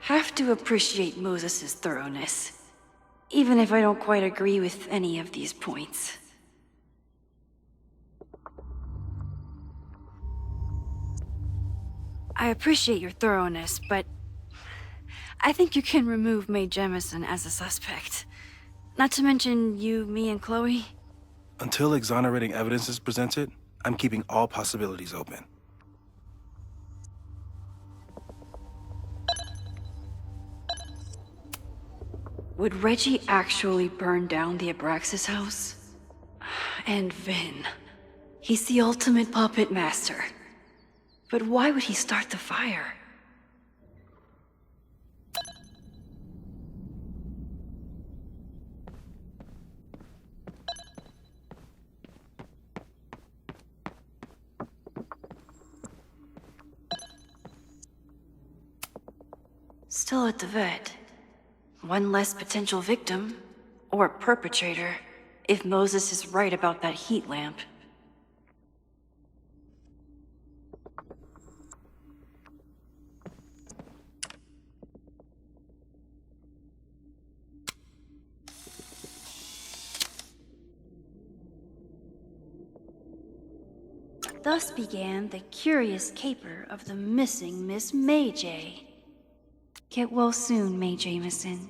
Have to appreciate Moses' thoroughness, even if I don't quite agree with any of these points. I appreciate your thoroughness, but I think you can remove May Jemison as a suspect. Not to mention you, me, and Chloe. Until exonerating evidence is presented, I'm keeping all possibilities open. Would Reggie actually burn down the Abraxas house? And Vin. He's the ultimate puppet master. But why would he start the fire? Still at the vet. One less potential victim, or perpetrator, if Moses is right about that heat lamp. Thus began the curious caper of the missing Miss May J. Get well soon, May Jemison.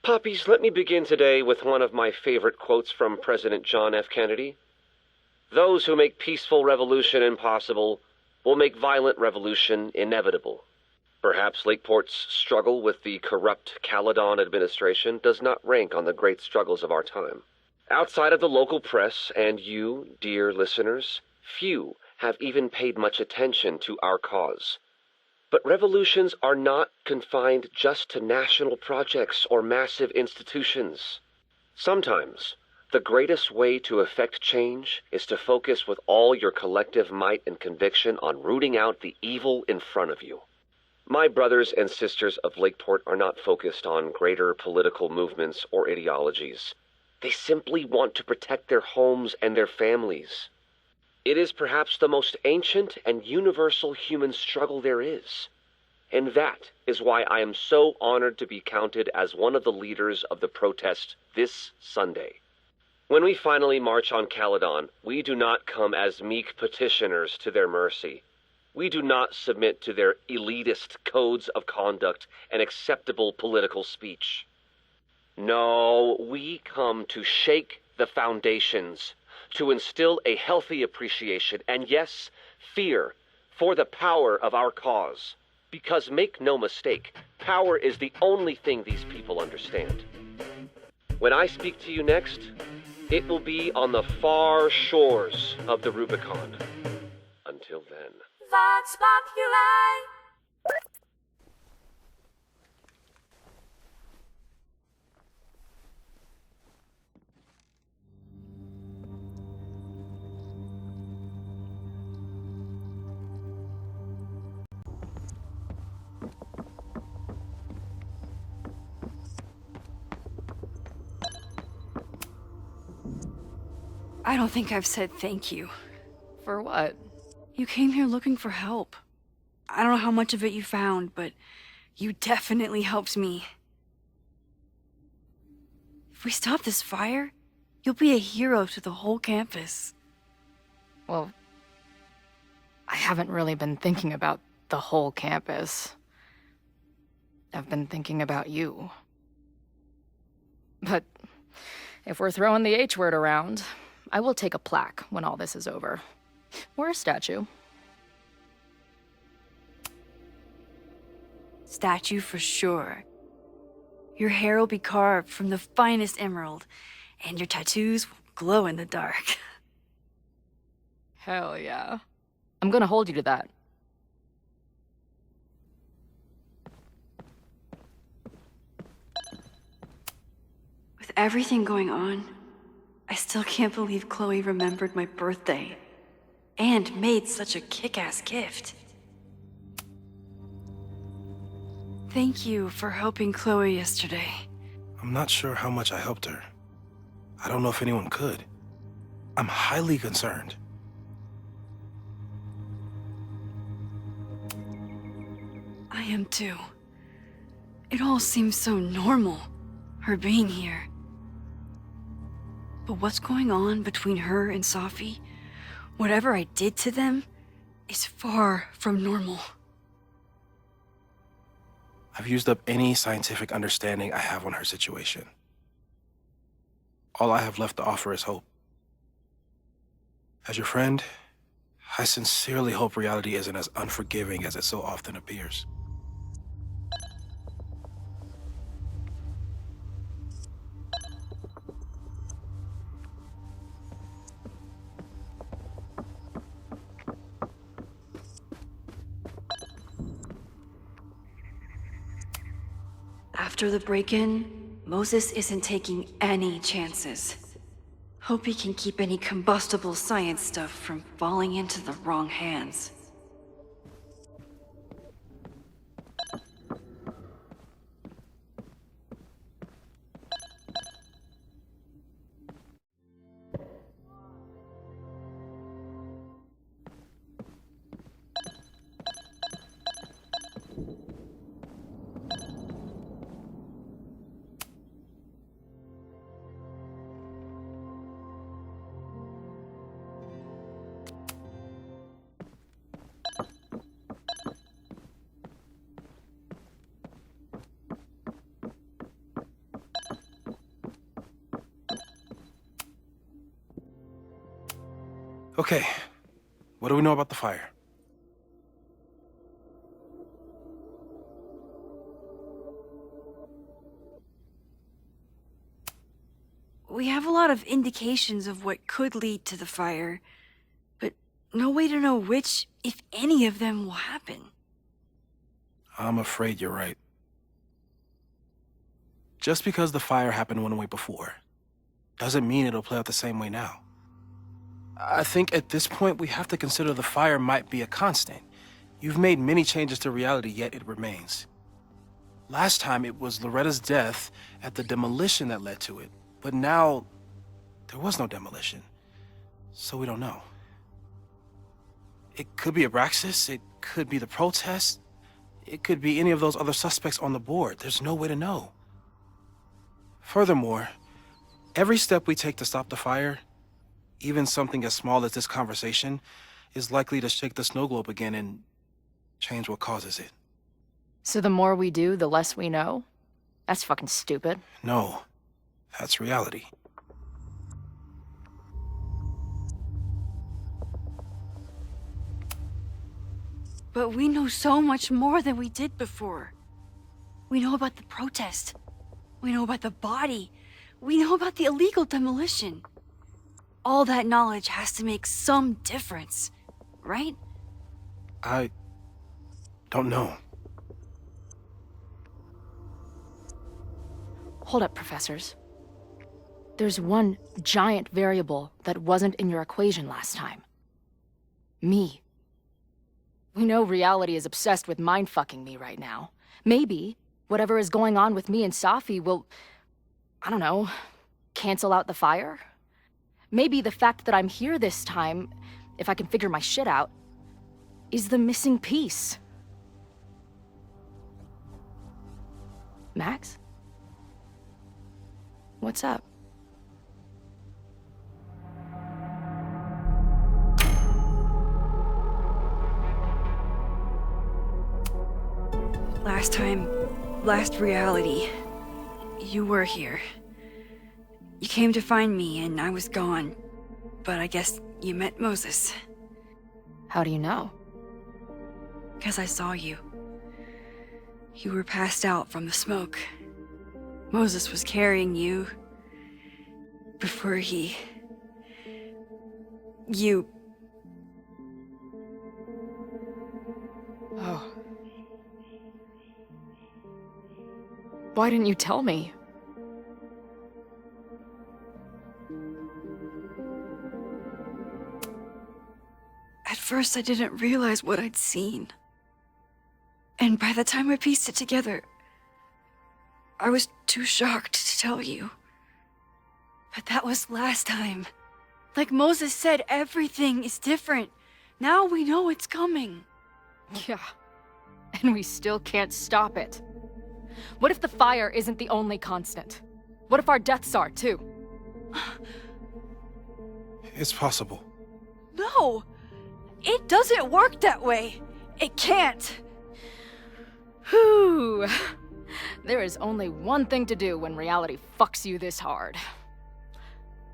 Puppies, let me begin today with one of my favorite quotes from President John F. Kennedy. Those who make peaceful revolution impossible will make violent revolution inevitable. Perhaps Lakeport's struggle with the corrupt Caledon administration does not rank on the great struggles of our time. Outside of the local press and you, dear listeners, few have even paid much attention to our cause. But revolutions are not confined just to national projects or massive institutions. Sometimes, the greatest way to effect change is to focus with all your collective might and conviction on rooting out the evil in front of you. My brothers and sisters of Lakeport are not focused on greater political movements or ideologies. They simply want to protect their homes and their families. It is perhaps the most ancient and universal human struggle there is. And that is why I am so honored to be counted as one of the leaders of the protest this Sunday. When we finally march on Caledon, we do not come as meek petitioners to their mercy. We do not submit to their elitist codes of conduct and acceptable political speech. No, we come to shake the foundations, to instill a healthy appreciation and, yes, fear for the power of our cause. Because make no mistake, power is the only thing these people understand. When I speak to you next, it will be on the far shores of the Rubicon. Until then. Vox Populi! I don't think I've said thank you. For what? You came here looking for help. I don't know how much of it you found, but you definitely helped me. If we stop this fire, you'll be a hero to the whole campus. Well, I haven't really been thinking about the whole campus. I've been thinking about you. But if we're throwing the H word around, I will take a plaque when all this is over. Or a statue. Statue for sure. Your hair will be carved from the finest emerald, and your tattoos will glow in the dark. Hell yeah. I'm gonna hold you to that. With everything going on, I still can't believe Chloe remembered my birthday and made such a kick-ass gift. Thank you for helping Chloe yesterday. I'm not sure how much I helped her. I don't know if anyone could. I'm highly concerned. I am too. It all seems so normal, her being here. But what's going on between her and Safi, whatever I did to them, is far from normal. I've used up any scientific understanding I have on her situation. All I have left to offer is hope. As your friend, I sincerely hope reality isn't as unforgiving as it so often appears. After the break-in, Moses isn't taking any chances. Hope he can keep any combustible science stuff from falling into the wrong hands. Okay, what do we know about the fire? We have a lot of indications of what could lead to the fire, but no way to know which, if any of them, will happen. I'm afraid you're right. Just because the fire happened one way before, doesn't mean it'll play out the same way now. I think at this point we have to consider the fire might be a constant. You've made many changes to reality, yet it remains. Last time it was Loretta's death at the demolition that led to it, but now there was no demolition, so we don't know. It could be Abraxas, it could be the protest, it could be any of those other suspects on the board. There's no way to know. Furthermore, every step we take to stop the fire, even something as small as this conversation, is likely to shake the snow globe again and change what causes it. So the more we do, the less we know? That's fucking stupid. No, that's reality. But we know so much more than we did before. We know about the protest. We know about the body. We know about the illegal demolition. All that knowledge has to make some difference, right? I don't know. Hold up, professors. There's one giant variable that wasn't in your equation last time. Me. We know reality is obsessed with mind-fucking me right now. Maybe whatever is going on with me and Safi will, I don't know, cancel out the fire? Maybe the fact that I'm here this time, if I can figure my shit out, is the missing piece. Max? What's up? Last reality, you were here. You came to find me and I was gone, but I guess you met Moses. How do you know? 'Cause I saw you. You were passed out from the smoke. Moses was carrying you before you... Why didn't you tell me? At first, I didn't realize what I'd seen. And by the time I pieced it together, I was too shocked to tell you. But that was last time. Like Moses said, everything is different. Now we know it's coming. Yeah. And we still can't stop it. What if the fire isn't the only constant? What if our deaths are, too? It's possible. No! It doesn't work that way. It can't. Whew. There is only one thing to do when reality fucks you this hard.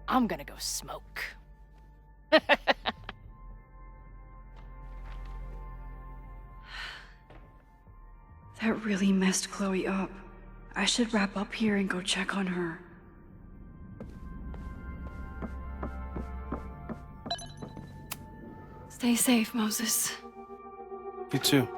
I'm gonna go smoke. That really messed Chloe up. I should wrap up here and go check on her. Stay safe, Moses. You too.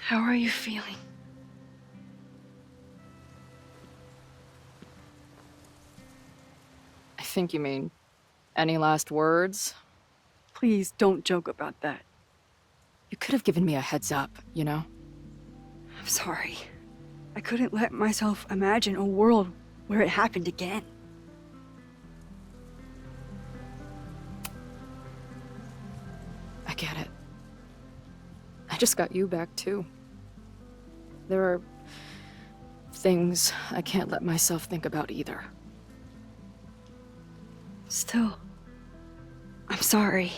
How are you feeling? I think you mean, any last words? Please don't joke about that. You could have given me a heads up, you know? I'm sorry. I couldn't let myself imagine a world where it happened again. I get it. I just got you back, too. There are things I can't let myself think about either. Still, I'm sorry.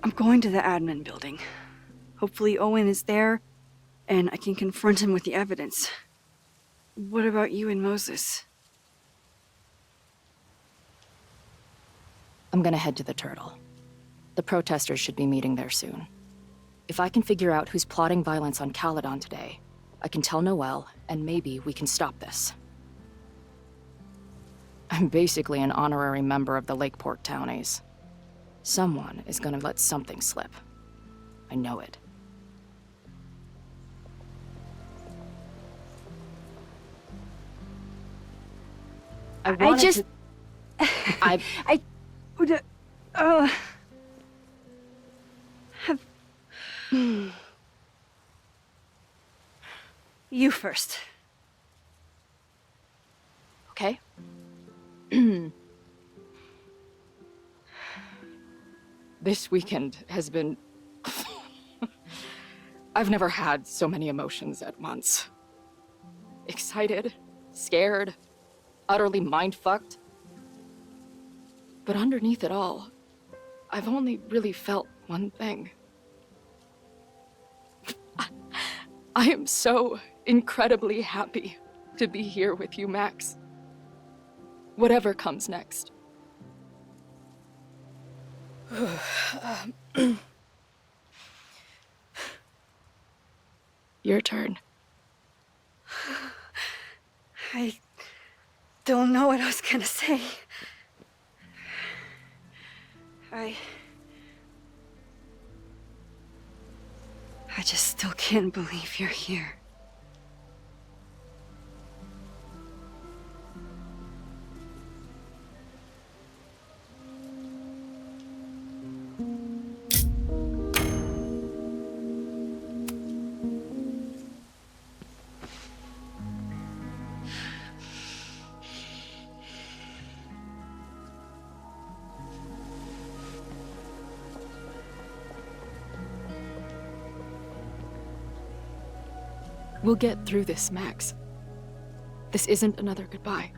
I'm going to the admin building. Hopefully Owen is there, and I can confront him with the evidence. What about you and Moses? I'm gonna head to the Turtle. The protesters should be meeting there soon. If I can figure out who's plotting violence on Caledon today, I can tell Noelle, and maybe we can stop this. I'm basically an honorary member of the Lakeport Townies. Someone is gonna let something slip. I know it. I just... You first. Okay. This weekend has been... I've never had so many emotions at once. Excited, scared, utterly mind-fucked. But underneath it all, I've only really felt one thing. I am so incredibly happy to be here with you, Max. Whatever comes next. Your turn. I don't know what I was gonna say. I just still can't believe you're here. We'll get through this, Max. This isn't another goodbye.